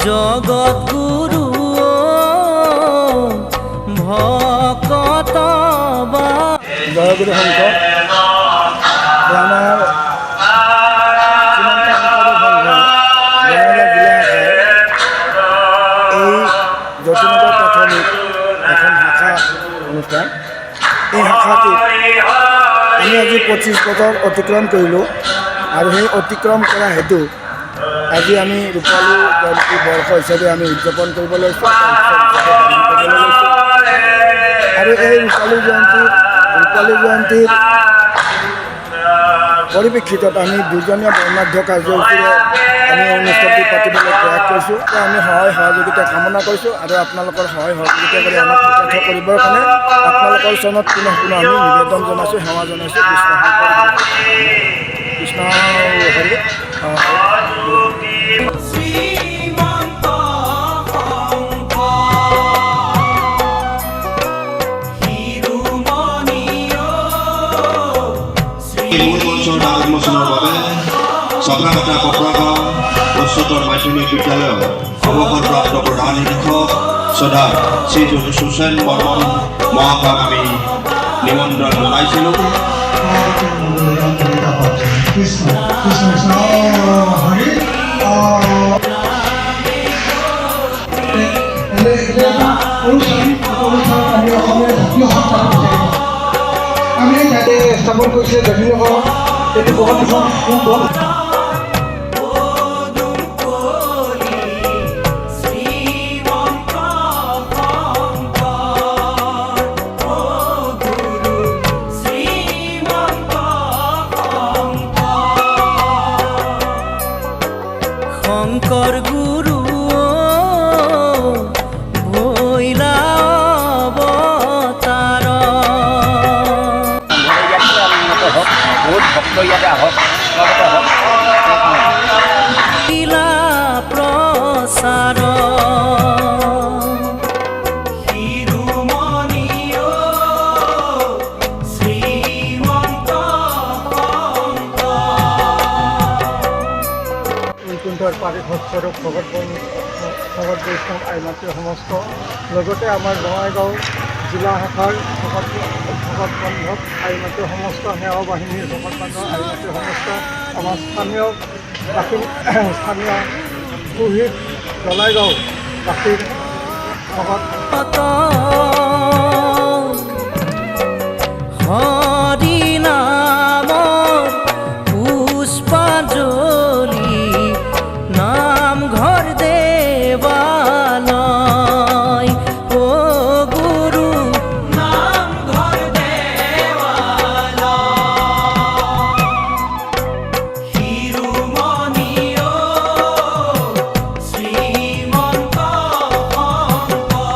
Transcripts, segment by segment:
জগৎগুৰু ভকত জয়গুৰু শংকৰ আমাৰ এই জ্যোতিনগৰ প্ৰাথমিক এখন শাখা অনুষ্ঠান। এই শাখাটিত আমি আজি 25 বছৰ অতিক্ৰম কৰিলোঁ আৰু সেই অতিক্ৰম কৰা হেতু আজি আমি ৰূপালী জয়ন্তী বৰ্ষ হিচাপে আমি উদযাপন কৰিব লৈছোঁ আৰু এই ৰূপালী জয়ন্তীৰ পৰিপ্ৰেক্ষিতত আমি দুজনীয়া বৰ্ণাঢ্য কাৰ্যসূচীৰে আমি অনুষ্ঠানটি পাতিবলৈ প্ৰয়াস কৰিছোঁ। আমি সহায় সহযোগিতা কামনা কৰিছোঁ আৰু আপোনালোকৰ সহায় সহযোগিতা কৰি আমাক কৃতাৰ্থ কৰিবৰ কাৰণে আপোনালোকৰ চৰণত পুনঃ পুনঃ আমি নিবেদন জনাইছোঁ, সেৱা জনাইছোঁ। কৃষ্ণ হৰি চক্ৰাঘাটা কোকৰাগাঁও উচ্চতৰ মাধ্যমিক বিদ্যালয়ৰ অৱসৰপ্ৰাপ্ত প্ৰধান শিক্ষক শ্ৰদ্ধা শ্ৰীযুত সুচেন বৰ্মন মহাশয়ক আমি নিমন্ত্ৰণ জনাইছিলোঁ। আমি তাতে স্থাপন কৰিছে জ্যোতিনগৰ এইটো বহুত শংকৰ গুৰু ভৈলা অৱতাৰ বহুত ভক্ত ইয়াতে আহক, লীলা প্ৰচাৰ পাৰিষদস্বৰূপ ভগত বৈষ্ণৱ আইমাতৃ সমস্ত লগতে আমাৰ বঙাইগাঁও জিলা শাখাৰ ভকত বান্ধৱ আইমাতৃ সমস্ত সেৱা বাহিনীৰ ভকত বান্ধৱ আইমাতৃ সমস্ত আমাৰ স্থানীয় পুহিত জলাইগাঁও বাসীৰ ভকত হৰি নামৰ পুষ্পাঞ্জলি নামঘৰ দেৱালয় ও গুৰু নামঘৰ দেৱালয় শিৰোমণি ও শ্ৰীমন্ত শংকৰ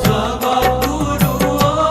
জগতগুৰু ও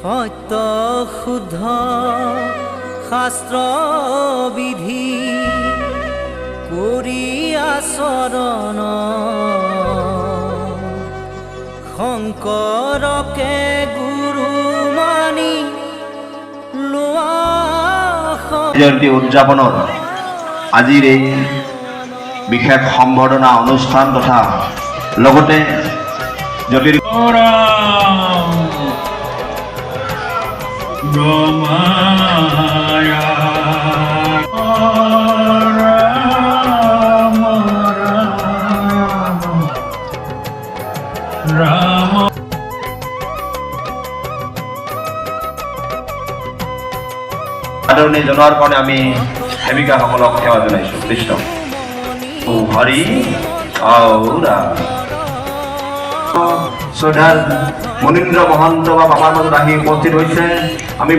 সত্য শুদ্ধ শাস্ত্ৰ বিধি কৰি আচৰণ শংকৰকে গুৰু মানি লোৱা জয়ন্তী উদযাপনৰ আজিৰ এই বিশেষ সম্বৰ্ধনা অনুষ্ঠান তথা লগতে জ্যোতিৰ আদৰণি জনোৱাৰ কাৰণে আমি সেৱিকাসকলক সেৱা জনাইছোঁ। কৃষ্ণ ও হৰি আউৰা শ্ৰদ্ধাৰ মনীন্দ্ৰ মহন্ত বাব আমাৰ মাজত আহি উপস্থিত হৈছে। আমি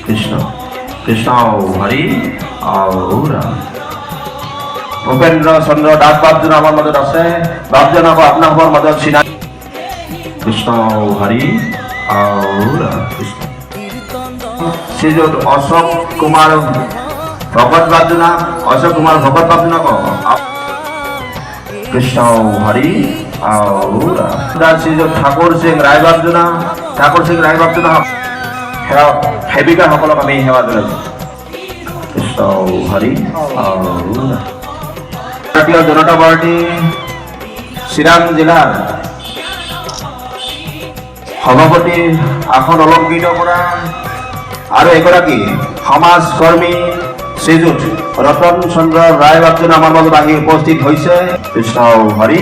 কৃষ্ণ কৃষ্ণ হৰি আউৰা ভূপেন্দ্ৰ চন্দ্ৰ দাস বাপজন আমাৰ মাজত আছে। বাপজন আকৌ আপোনালোকৰ মাজত চিনাকি। কৃষ্ণ হৰি আউৰা কৃষ্ণ শ্ৰীযুত অশোক কুমাৰ ভকত বাপজনা অশোক কুমাৰ ভকত বাপজনক কৃষ্ণ হৰি আউৰা শ্ৰীযুত ঠাকুৰ সিং ৰায় বাপজনা সেৱিকাসকলক আমি সেৱা জনাইছোঁ। কৃষ্ণ হৰি আউৰা ভাৰতীয় জনতা পাৰ্টি চিৰাং জিলাৰ সভাপতি আসন অলংকৃত কৰা আৰু এগৰাকী সমাজকৰ্মী শ্ৰীযুত ৰতন চন্দ্ৰ ৰায় বাপজন আমাৰ মাজত আহি উপস্থিত হৈছে। কৃষ্ণ হৰি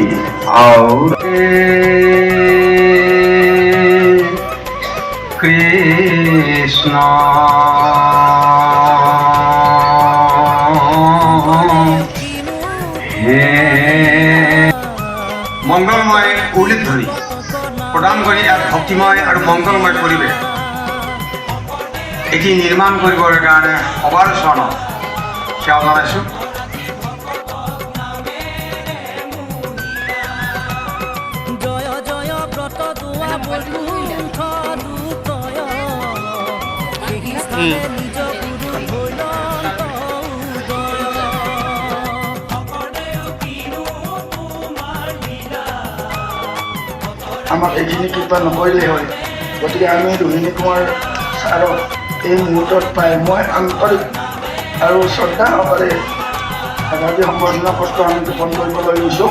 কৃষ্ণ মংগলময় উল্লেখ ধৰি প্ৰদান কৰি এক ভক্তিময় আৰু মংগলময় পৰিৱেশ এটি নিৰ্মাণ কৰিবৰ কাৰণে সবাৰ চৰণত সেৱা জনাইছোঁ। জয় জয় ব্ৰত দুৱা বৈকুণ্ঠ দুতয় সেই স্থানে নিজ গুৰু ভৈৰন্ত আমাক এইখিনি কৃপা নকৰিলেই হয়। গতিকে আমি ৰোহিণী কুমাৰ ছাৰক এই মুহূৰ্তত পাই মই আন্তৰিক আৰু শ্ৰদ্ধা সহকাৰে এগৰাকী সম্বৰ্ধনা পত্ৰ আমি জ্ঞাপন কৰিবলৈ লৈছোঁ।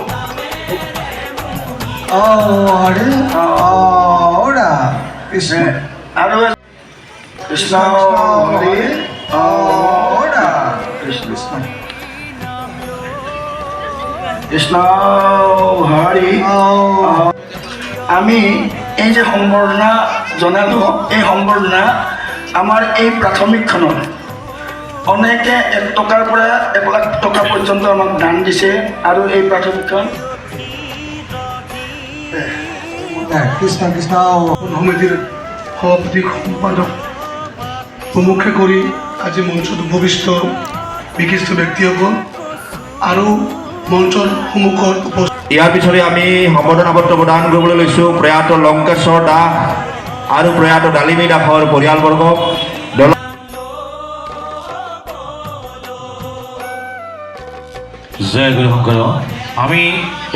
আৰু কৃষ্ণ হৰি কৃষ্ণ কৃষ্ণ হৰি আমি এই যে সম্বৰ্ধনা জনালোঁ, এই সম্বৰ্ধনা আমাৰ এই প্ৰাথমিকখনত অনেকে 1 টকাৰ পৰা 1 লাখ টকা পৰ্যন্ত আমাক দান দিছে। আৰু এই প্ৰাথমিকখন কৃষ্ণ কৃষ্ণ সমিতিৰ সভাপতি সম্পাদক প্ৰমুখে কৰি আজি মঞ্চত উপবিষ্ট বিশিষ্ট ব্যক্তিসকল আৰু মঞ্চৰ সন্মুখত উপস্থিত। ইয়াৰ পিছতে আমি সম্বৰ্ধনা পত্ৰ প্ৰদান কৰিবলৈ লৈছোঁ প্ৰয়াত লংকেশ্বৰ দাস আৰু প্ৰয়াত ডালিমী দাসৰ পৰিয়ালবৰ্গক। জয় গুৰু শংকৰ। আমি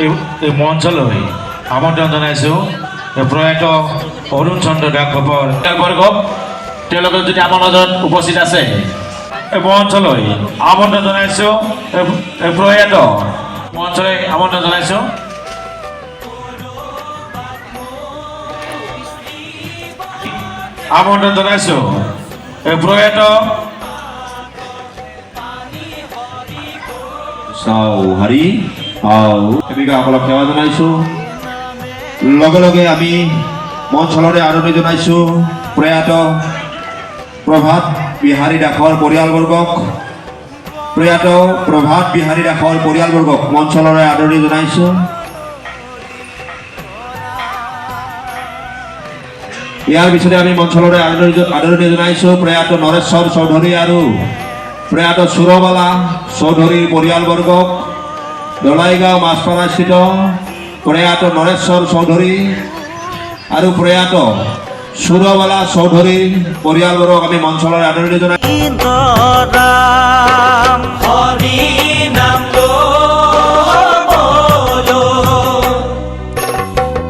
এই মঞ্চলৈ আমন্ত্ৰণ জনাইছোঁ প্ৰয়াত অৰুণ চন্দ্ৰ দাসৰ পৰিয়ালবৰ্গক। তেওঁলোকে যদি আমাৰ মাজত উপস্থিত আছে এই মঞ্চলৈ আমন্ত্ৰণ জনাইছোঁ। প্ৰয়াত মঞ্চলৈ আমন্ত্ৰণ জনাইছোঁ। আমন্ত্ৰণ জনাইছোঁ প্ৰয়াত হৰি সেৱিকাসকলক সেৱা জনাইছোঁ। লগে লগে আমি মঞ্চলৰে আদৰণি জনাইছোঁ প্ৰয়াত প্ৰভাত বিহাৰী দাসৰ পৰিয়ালবৰ্গক। প্ৰয়াত প্ৰভাত বিহাৰী দাসৰ পৰিয়ালবৰ্গক মঞ্চলৰে আদৰণি জনাইছোঁ। ইয়াৰ পিছতে আমি মঞ্চলৰে আদৰণি জনাইছোঁ প্ৰয়াত নৰেশ্বৰ চৌধুৰী আৰু প্ৰয়াত সুৰবালা চৌধুৰীৰ পৰিয়ালবৰ্গক। দলাইগাঁও মাছপাৰাস্থিত প্ৰয়াত নৰেশ্বৰ চৌধুৰী আৰু প্ৰয়াত সুৰবালা চৌধুৰীৰ পৰিয়ালবোৰক আমি মঞ্চলৈ আদৰণি জনাই ইন্দ্ৰৰাম হৰি নাম লবলো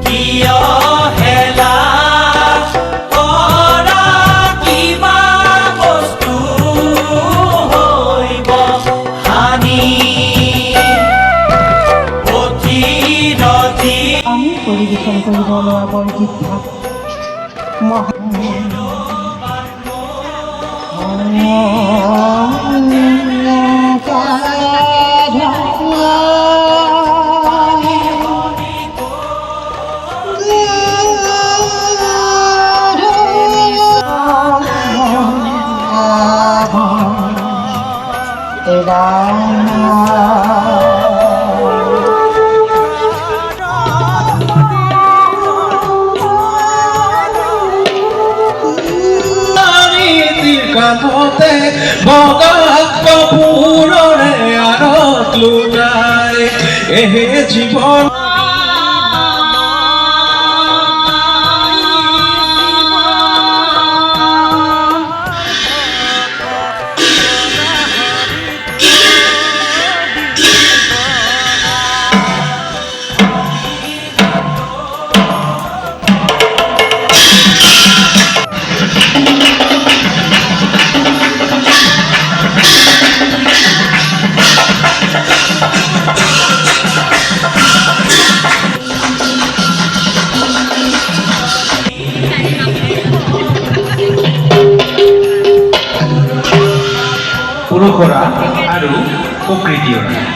কিয় হেলা কৰা কিবা বস্তু হৈব হানি অধীৰধী আমি পৰিৱেশন কৰিব লোৱা বৰগীত ভাগ কাষতে বগা কাপোৰৰে আৰত লুটাই এহে জীৱন পুৰুষৰা আৰু প্ৰকৃতিয়ৰা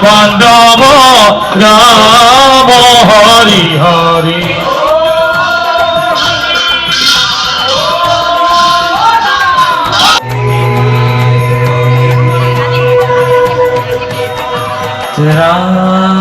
পাণ্ডৱ ৰাম হৰি হৰি ৰাম